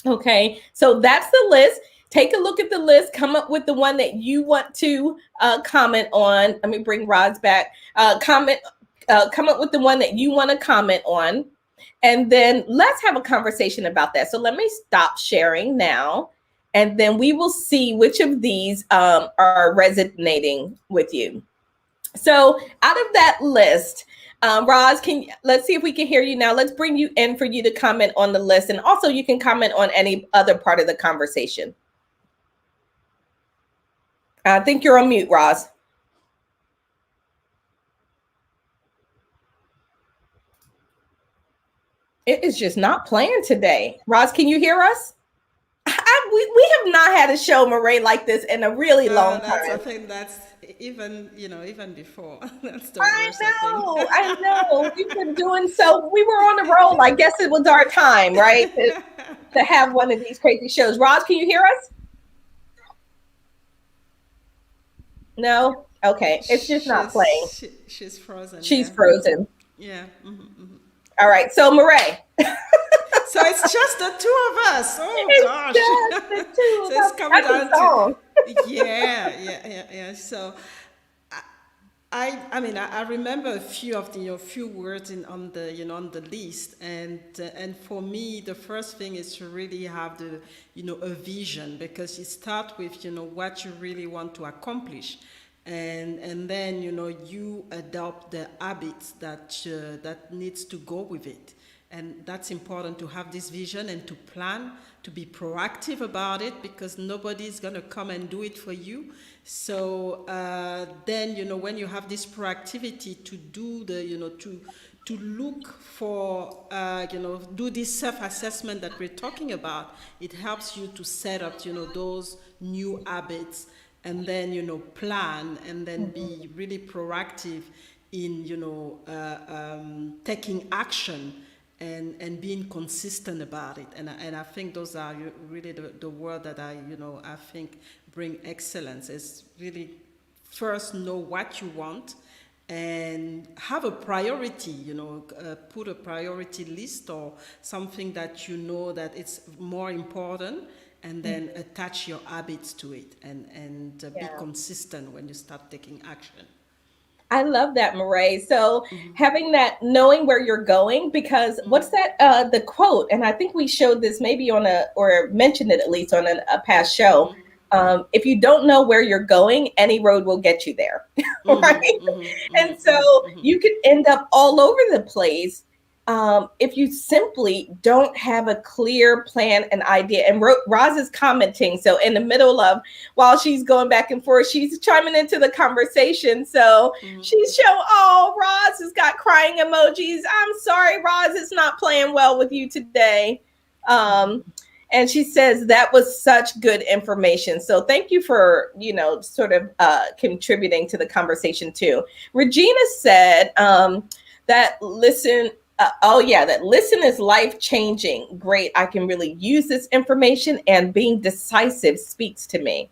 Okay, so that's the list. Take a look at the list, come up with the one that you want to comment on. Let me bring Roz back. Come up with the one that you want to comment on. And then let's have a conversation about that. So let me stop sharing now. And then we will see which of these are resonating with you. So out of that list, Roz, let's see if we can hear you now. Let's bring you in for you to comment on the list. And also you can comment on any other part of the conversation. I think you're on mute, Roz. It is just not playing today. Roz, can you hear us? We have not had a show, Mireille, like this in a really long time. I think that's even before. That's the I worst, know. I know. We've been doing so. We were on the roll. I guess it was our time, right? To have one of these crazy shows. Roz, can you hear us? No? Okay. It's just not playing. She's frozen. She's frozen. Yeah. Mm-hmm, mm-hmm. All right. So, Mireille. So it's just the two of us. Oh, it's gosh. Just the two of so us. It's coming That's down to yeah. So I remember a few of the few words on the list, and for me the first thing is to really have the a vision, because you start with what you really want to accomplish, and then you adopt the habits that needs to go with it. And that's important, to have this vision and to plan, to be proactive about it, because nobody's going to come and do it for you. So then, when you have this proactivity to do to look for, do this self-assessment that we're talking about, it helps you to set up, those new habits, and then, plan, and then be really proactive in, taking action. And being consistent about it, and I think those are really the word that I think bring excellence. Is really first know what you want, and have a priority. Put a priority list or something that that it's more important, and then attach your habits to it, and be consistent when you start taking action. I love that, Mireille. So having that, knowing where you're going, because what's that, the quote, and I think we showed this maybe or mentioned it at least on a past show. If you don't know where you're going, any road will get you there, right? And so you could end up all over the place if you simply don't have a clear plan and idea. And Roz is commenting. So in the middle of, while she's going back and forth, she's chiming into the conversation. So she's Roz has got crying emojis. I'm sorry, Roz, it's not playing well with you today. And she says that was such good information. So thank you for, sort of contributing to the conversation too. Regina said that listen is life-changing. Great. I can really use this information, and being decisive speaks to me.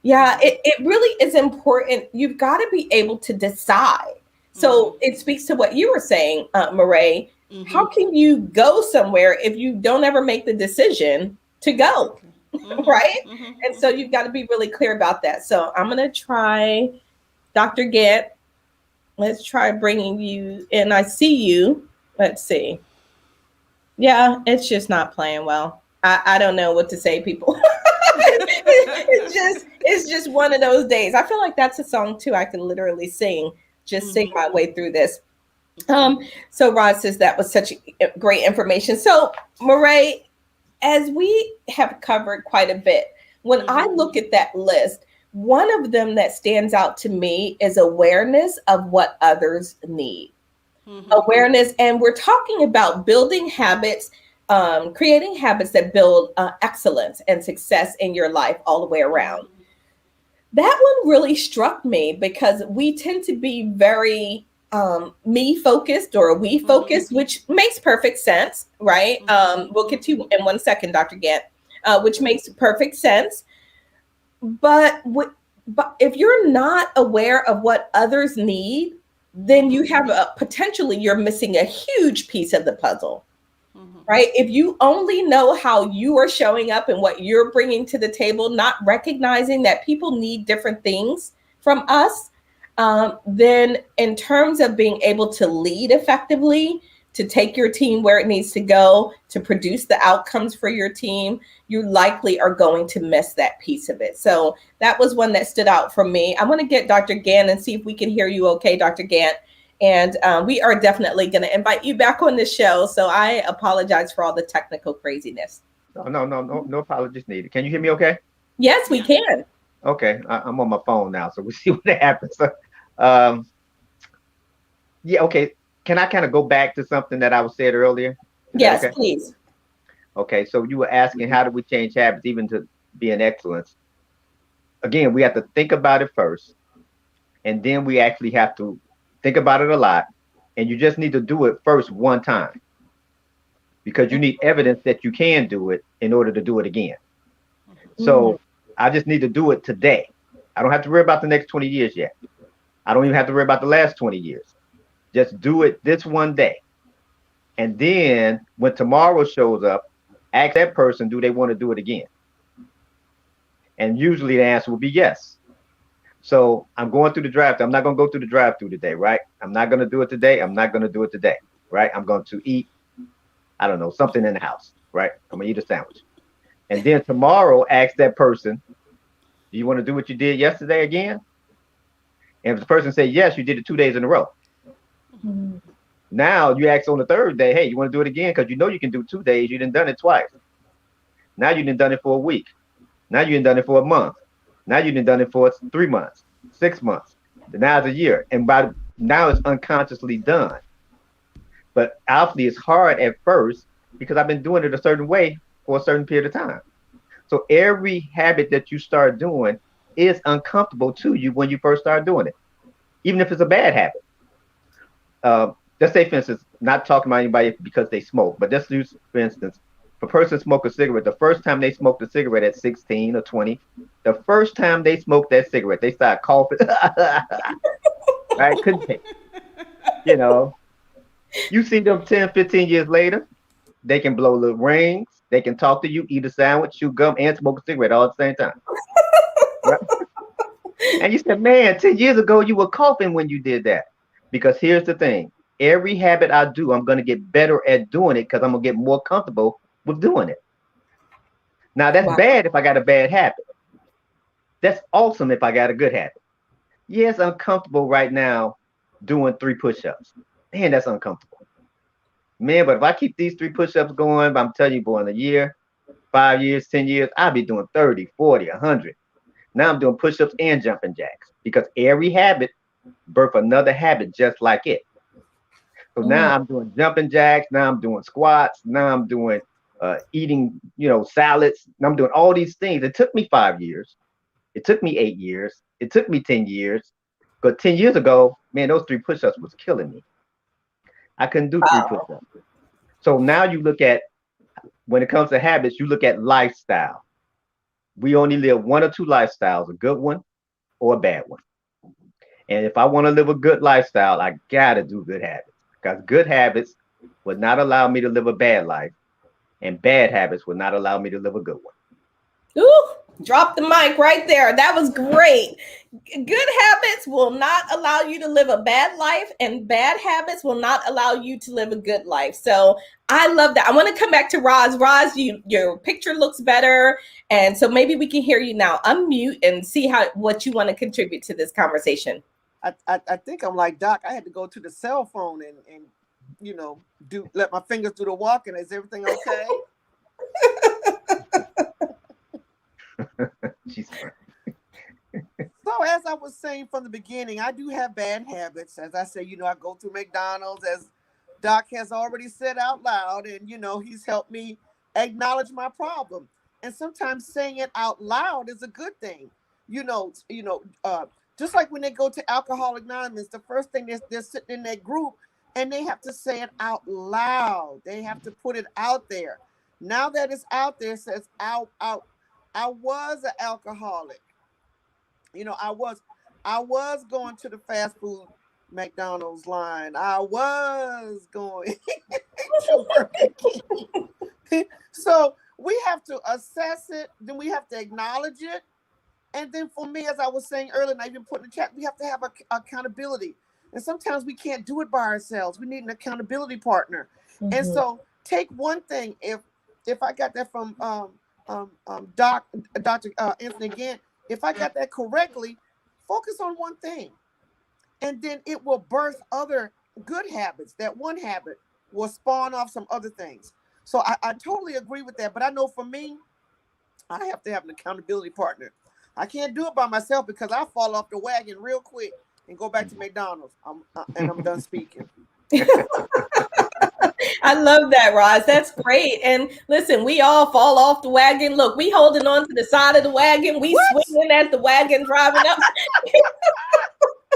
Yeah, it really is important. You've got to be able to decide. So it speaks to what you were saying, Mireille. how can you go somewhere if you don't ever make the decision to go? Exactly. Right? And so you've got to be really clear about that. So I'm going to try Dr. Gantt. Let's try bringing you in. I see you. Let's see. Yeah, it's just not playing well. I don't know what to say, people. It's just one of those days. I feel like that's a song too I can literally sing my way through this. So Rod says that was such great information. So Mireille, as we have covered quite a bit, when I look at that list, one of them that stands out to me is awareness of what others need. Awareness, and we're talking about building habits, creating habits that build excellence and success in your life all the way around. That one really struck me because we tend to be very me focused or we focused, which makes perfect sense, right? We'll get to you in 1 second, Dr. Gantt, which makes perfect sense. But if you're not aware of what others need, then you have potentially you're missing a huge piece of the puzzle, right? If you only know how you are showing up and what you're bringing to the table, not recognizing that people need different things from us, then in terms of being able to lead effectively, to take your team where it needs to go, to produce the outcomes for your team, you likely are going to miss that piece of it. So that was one that stood out for me. I want to get Dr. Gantt and see if we can hear you okay, Dr. Gantt. And we are definitely going to invite you back on the show. So I apologize for all the technical craziness. No apologies needed. Can you hear me okay? Yes, we can. Okay, I'm on my phone now, so we'll see what happens. Yeah, okay. Can I kind of go back to something that I was said earlier? Yes, okay? Please. Okay, so you were asking how do we change habits even to be in excellence? Again, we have to think about it first, and then we actually have to think about it a lot, and you just need to do it first one time because you need evidence that you can do it in order to do it again. So I just need to do it today. I don't have to worry about the next 20 years yet. I don't even have to worry about the last 20 years. Just do it this one day. And then when tomorrow shows up, ask that person, do they want to do it again? And usually the answer will be yes. So I'm going through the drive-thru. I'm not going to go through the drive-thru today, right? I'm not going to do it today. I'm not going to do it today, right? I'm going to eat, I don't know, something in the house, right? I'm going to eat a sandwich. And then tomorrow, ask that person, do you want to do what you did yesterday again? And if the person says yes, you did it 2 days in a row. Now you ask on the third day, hey, you want to do it again? Because you know you can do 2 days. You done done it twice. Now you done it for a week. Now you done it for a month. Now you done it for 3 months, 6 months. Now it's a year. And by now it's unconsciously done. But obviously it's hard at first because I've been doing it a certain way for a certain period of time. So every habit that you start doing is uncomfortable to you when you first start doing it, even if it's a bad habit. Let's say, for instance, not talking about anybody because they smoke, but let's use, for instance, if a person smokes a cigarette, the first time they smoked a cigarette at 16 or 20, the first time they smoked that cigarette, they start coughing. Right? Couldn't take it. You know, you see them 10, 15 years later, they can blow little rings, they can talk to you, eat a sandwich, chew gum, and smoke a cigarette all at the same time. Right? And you said, man, 10 years ago, you were coughing when you did that. Because here's the thing. Every habit I do, I'm going to get better at doing it because I'm going to get more comfortable with doing it. Now, that's bad if I got a bad habit. That's awesome if I got a good habit. Yes, I'm comfortable right now doing 3 push-ups. Man, that's uncomfortable. Man, but if I keep these 3 push-ups going, I'm telling you, boy, in a year, 5 years, 10 years, I'll be doing 30, 40, 100. Now I'm doing push-ups and jumping jacks because every habit birth another habit just like it. So now I'm doing jumping jacks. Now I'm doing squats. Now I'm doing eating, salads. Now I'm doing all these things. It took me 5 years. It took me 8 years. It took me 10 years. But 10 years ago, man, those 3 push-ups was killing me. I couldn't do 3 push-ups. So now you look at, when it comes to habits, you look at lifestyle. We only live 1 or 2 lifestyles, a good one or a bad one. And if I want to live a good lifestyle, I got to do good habits. Because good habits will not allow me to live a bad life, and bad habits will not allow me to live a good one. Ooh, drop the mic right there. That was great. Good habits will not allow you to live a bad life, and bad habits will not allow you to live a good life. So I love that. I want to come back to Roz. Roz, your picture looks better, and so maybe we can hear you now. Unmute and see what you want to contribute to this conversation. I think I'm like Doc. I had to go to the cell phone and let my fingers do the walking. Is everything okay? So as I was saying from the beginning, I do have bad habits. As I say, I go through McDonald's, as Doc has already said out loud, and he's helped me acknowledge my problem. And sometimes saying it out loud is a good thing. Just like when they go to Alcoholics Anonymous, the first thing they're sitting in that group and they have to say it out loud. They have to put it out there. Now that it's out there, it says, I was an alcoholic. I was going to the fast food McDonald's line. I was going to Burger King. So we have to assess it, then we have to acknowledge it. And then for me, as I was saying earlier, and I even put in the chat, we have to have accountability. And sometimes we can't do it by ourselves. We need an accountability partner. Mm-hmm. And so take one thing. If I got that from Dr. Anthony Gantt, if I got that correctly, focus on one thing. And then it will birth other good habits. That one habit will spawn off some other things. So I totally agree with that. But I know for me, I have to have an accountability partner. I can't do it by myself because I fall off the wagon real quick and go back to McDonald's. I'm done speaking. I love that, Roz. That's great. And listen, we all fall off the wagon. Look, we holding on to the side of the wagon. We swinging at the wagon driving up.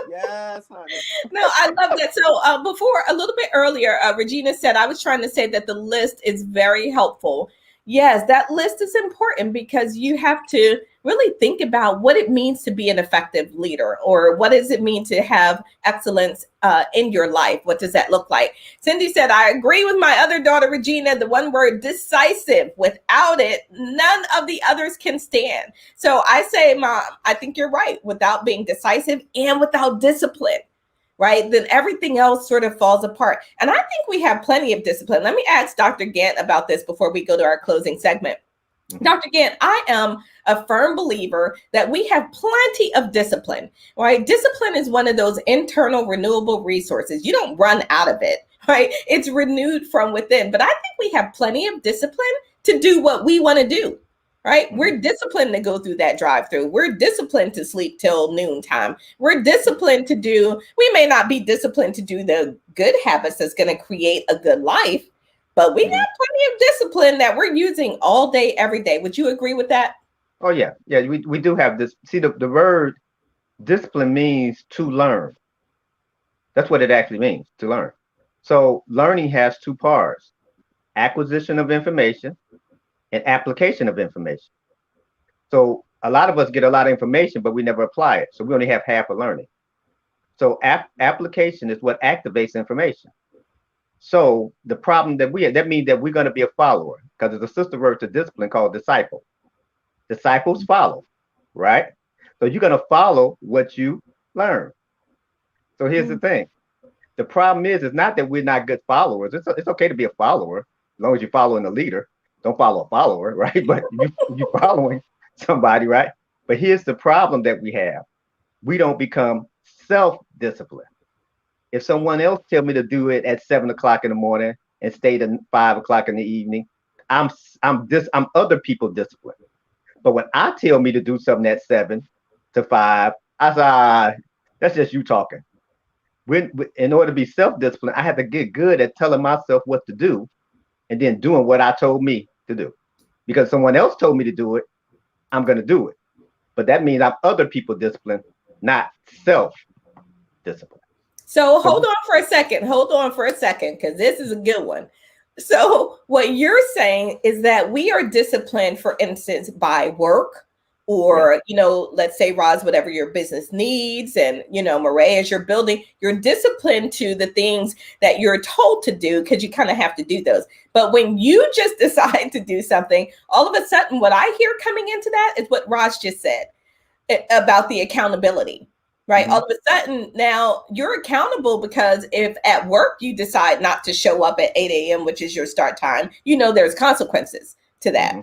Yes, honey. No, I love that. So before, a little bit earlier, Regina said, I was trying to say that the list is very helpful. Yes, that list is important because you have to really think about what it means to be an effective leader, or what does it mean to have excellence in your life? What does that look like? Cindy said, I agree with my other daughter, Regina, the one word decisive. Without it, none of the others can stand. So I say, Mom, I think you're right. Without being decisive and without discipline, right, then everything else sort of falls apart. And I think we have plenty of discipline. Let me ask Dr. Gantt about this before we go to our closing segment. Dr. Gantt, I am a firm believer that we have plenty of discipline, right? Discipline is one of those internal renewable resources. You don't run out of it, right? It's renewed from within. But I think we have plenty of discipline to do what we want to do, right? We're disciplined to go through that drive-through. We're disciplined to sleep till noontime. We're disciplined to we may not be disciplined to do the good habits that's going to create a good life, but we have plenty of discipline that we're using all day, every day. Would you agree with that? Oh, yeah. Yeah, we do have this. See, the word discipline means to learn. That's what it actually means, to learn. So learning has two parts: acquisition of information and application of information. So a lot of us get a lot of information, but we never apply it. So we only have half of learning. So application is what activates information. So the problem that means that we're going to be a follower, because there's a sister word to discipline called disciple. Disciples follow, right? So you're going to follow what you learn. So here's the thing. The problem is not that we're not good followers. It's okay to be a follower as long as you're following a leader. Don't follow a follower, right? But you're following somebody, right? But here's the problem that we have. We don't become self-disciplined. If someone else tells me to do it at 7 o'clock in the morning and stay to 5 o'clock in the evening, I'm other people disciplined. But when I tell me to do something at 7 to 5, I say, that's just you talking. In order to be self-disciplined, I have to get good at telling myself what to do and then doing what I told me to do. Because someone else told me to do it, I'm going to do it. But that means I'm other people disciplined, not self-disciplined. So hold on for a second, because this is a good one. So what you're saying is that we are disciplined, for instance, by work, or, let's say, Roz, whatever your business needs, and, Mireille, as you're building, you're disciplined to the things that you're told to do because you kind of have to do those. But when you just decide to do something, all of a sudden, what I hear coming into that is what Roz just said about the accountability, right? All of a sudden, now you're accountable because if at work you decide not to show up at 8 a.m., which is your start time, there's consequences to that.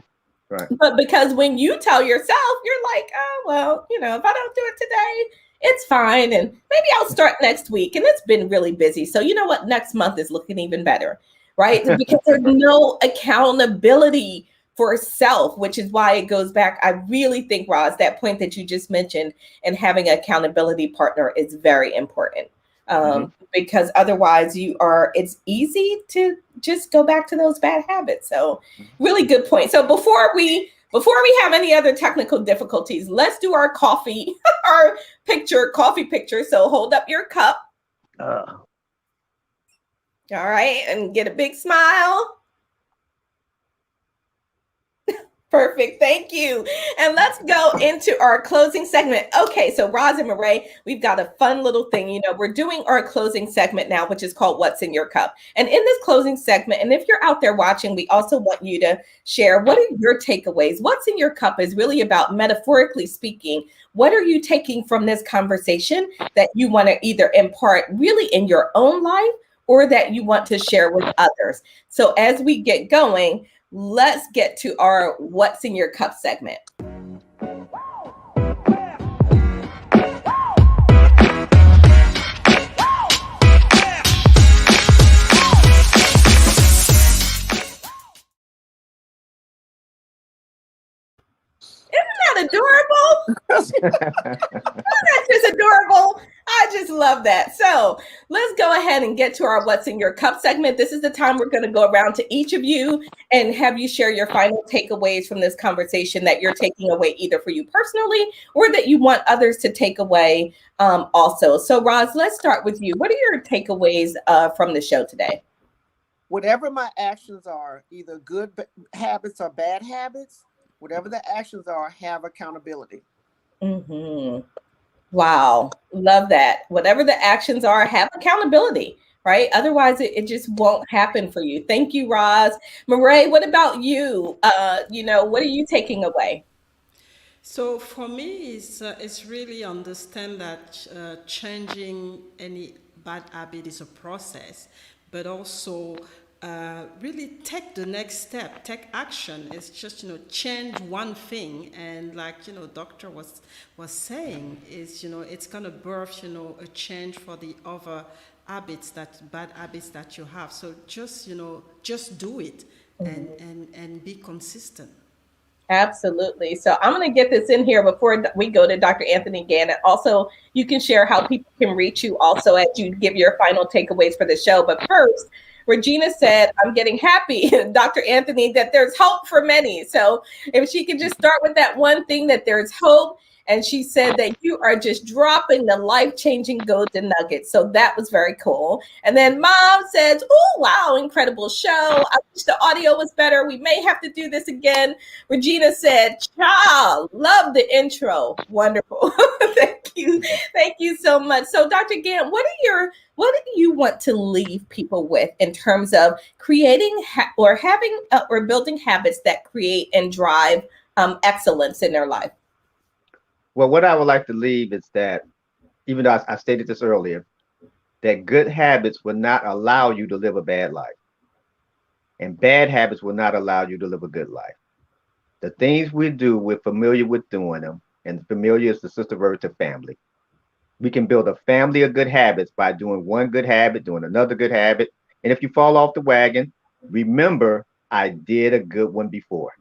Right. But because when you tell yourself, you're like, oh, well, if I don't do it today, it's fine. And maybe I'll start next week. And it's been really busy. So you know what? Next month is looking even better, right? Because there's no accountability for self, which is why it goes back. I really think, Roz, that point that you just mentioned and having an accountability partner is very important. Because otherwise it's easy to just go back to those bad habits. So really good point. So before we have any other technical difficulties, let's do our coffee picture. So hold up your cup. All right. And get a big smile. Perfect. Thank you. And let's go into our closing segment. Okay, so Roz and Mireille, we've got a fun little thing. We're doing our closing segment now, which is called What's in Your Cup. And in this closing segment, and if you're out there watching, we also want you to share what are your takeaways. What's in your cup is really about, metaphorically speaking, what are you taking from this conversation that you want to either impart really in your own life or that you want to share with others. So as we get going, let's get to our What's in Your Cup segment. Isn't that adorable? That's just adorable. I just love that. So let's go ahead and get to our What's in Your Cup segment. This is the time we're going to go around to each of you and have you share your final takeaways from this conversation that you're taking away either for you personally or that you want others to take away also. So Roz, let's start with you. What are your takeaways from the show today? Whatever my actions are, either good habits or bad habits, whatever the actions are, have accountability. Wow. Love that. Whatever the actions are, have accountability, right? Otherwise, it just won't happen for you. Thank you, Roz. Mireille, what about you? What are you taking away? So for me, it's really understand that changing any bad habit is a process, but also really take the next step, take action. It's just, change one thing. And like, doctor was saying is, it's going to birth, a change for the other bad habits that you have. So just, just do it and be consistent. Absolutely. So I'm going to get this in here before we go to Dr. Anthony Gantt. Also, you can share how people can reach you also as you give your final takeaways for the show. But first, Regina said, I'm getting happy, Dr. Anthony, that there's hope for many. So if she could just start with that one thing, that there's hope. And she said that you are just dropping the life-changing golden nuggets. So that was very cool. And then Mom says, oh, wow, incredible show. I wish the audio was better. We may have to do this again. Regina said, child, love the intro. Wonderful. Thank you. Thank you so much. So Dr. Gantt, what do you want to leave people with in terms of creating or building habits that create and drive excellence in their life? Well, what I would like to leave is that, even though I stated this earlier, that good habits will not allow you to live a bad life. And bad habits will not allow you to live a good life. The things we do, we're familiar with doing them. And familiar is the sister word to family. We can build a family of good habits by doing one good habit, doing another good habit. And if you fall off the wagon, remember, I did a good one before.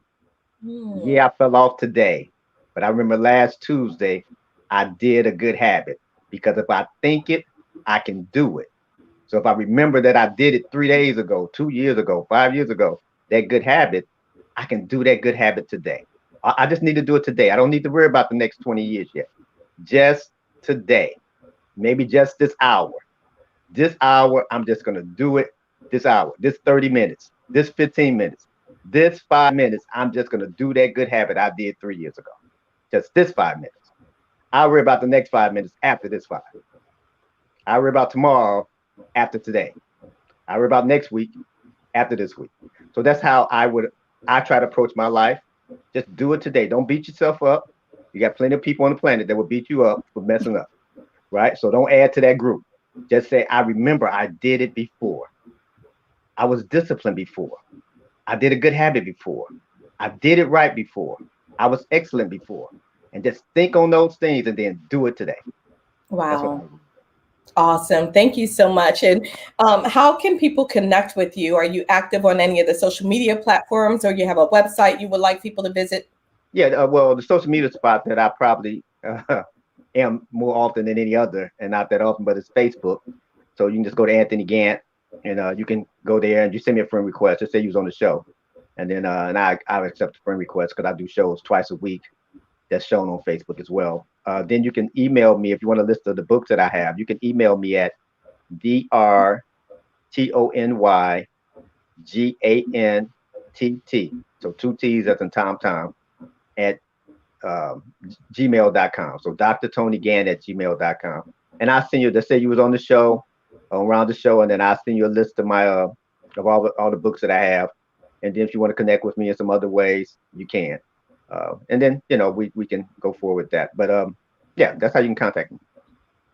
Yeah, I fell off today. But I remember last Tuesday, I did a good habit, because if I think it, I can do it. So if I remember that I did it 3 days ago, 2 years ago, 5 years ago, that good habit, I can do that good habit today. I just need to do it today. I don't need to worry about the next 20 years yet. Just today, maybe just this hour. This hour, I'm just going to do it this hour, this 30 minutes, this 15 minutes, this 5 minutes. I'm just going to do that good habit I did 3 years ago. just this 5 minutes. I'll worry about the next 5 minutes after this 5. I'll worry about tomorrow after today. I'll worry about next week after this week. So that's how I try to approach my life. Just do it today. Don't beat yourself up. You got plenty of people on the planet that will beat you up for messing up, right? So don't add to that group. Just say, I remember I did it before. I was disciplined before. I did a good habit before. I did it right before. I was excellent before. And just think on those things and then do it today. Wow. Awesome. Thank you so much. And how can people connect with you? Are you active on any of the social media platforms, or you have a website you would like people to visit? Yeah, well, the social media spot that I probably am more often than any other, and not that often, but it's Facebook. So you can just go to Anthony Gantt, and you can go there and you send me a friend request. Just say you was on the show, and then I accept the friend request because I do shows twice a week that's shown on Facebook as well. Then you can email me if you want a list of the books that I have. You can email me at drtonygantt, so 2 T's as in Tom, at gmail.com. So Dr. Tony Gantt at gmail.com. And I'll send you, let's say you was on the show, around the show, and then I'll send you a list of my of all the books that I have. And then if you want to connect with me in some other ways, you can. And then, we can go forward with that. But yeah, that's how you can contact me.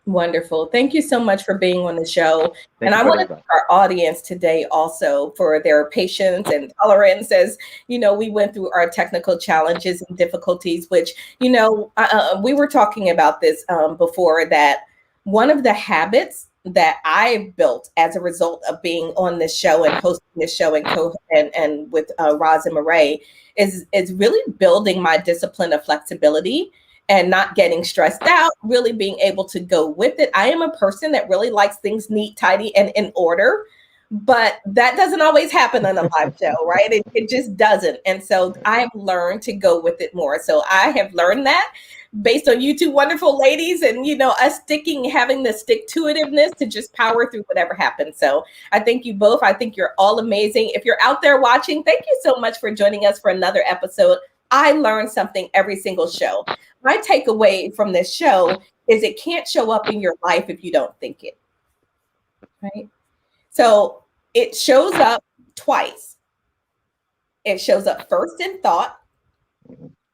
Wonderful. Thank you so much for being on the show. And I want to thank our audience today also for their patience and tolerance as, we went through our technical challenges and difficulties, which, we were talking about this before, that one of the habits that I built as a result of being on this show and hosting this show and with Roz and Mireille is really building my discipline of flexibility and not getting stressed out, really being able to go with it. I am a person that really likes things neat, tidy, and in order, but that doesn't always happen on a live show, right? It just doesn't. And so I've learned to go with it more. So I have learned that based on you two wonderful ladies and, us having the stick-to-itiveness to just power through whatever happens. So I thank you both. I think you're all amazing. If you're out there watching, thank you so much for joining us for another episode. I learn something every single show. My takeaway from this show is it can't show up in your life if you don't think it, right? So it shows up twice. It shows up first in thought,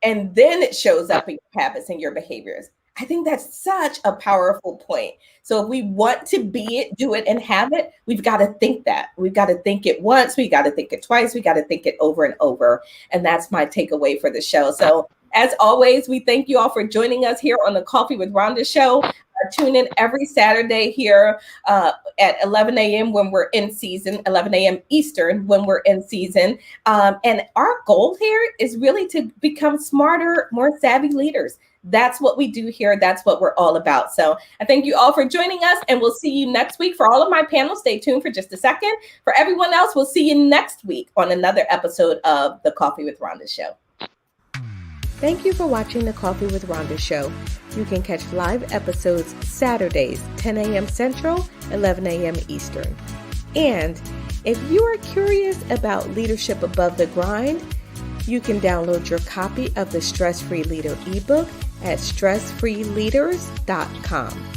and then it shows up in your habits and your behaviors. I think that's such a powerful point. So if we want to be it, do it, and have it, we've got to think that. We've got to think it once. We got to think it twice. We got to think it over and over. And that's my takeaway for the show. So as always, we thank you all for joining us here on the Coffee with Rhonda show. Tune in every Saturday here at 11 a.m. when we're in season, 11 a.m. Eastern when we're in season. And our goal here is really to become smarter, more savvy leaders. That's what we do here. That's what we're all about. So I thank you all for joining us, and we'll see you next week. For all of my panel, stay tuned for just a second. For everyone else, we'll see you next week on another episode of the Coffee with Rhonda show. Thank you for watching the Coffee with Rhonda show. You can catch live episodes Saturdays, 10 a.m. Central, 11 a.m. Eastern. And if you are curious about leadership above the grind, you can download your copy of the Stress-Free Leader ebook at stressfreeleaders.com.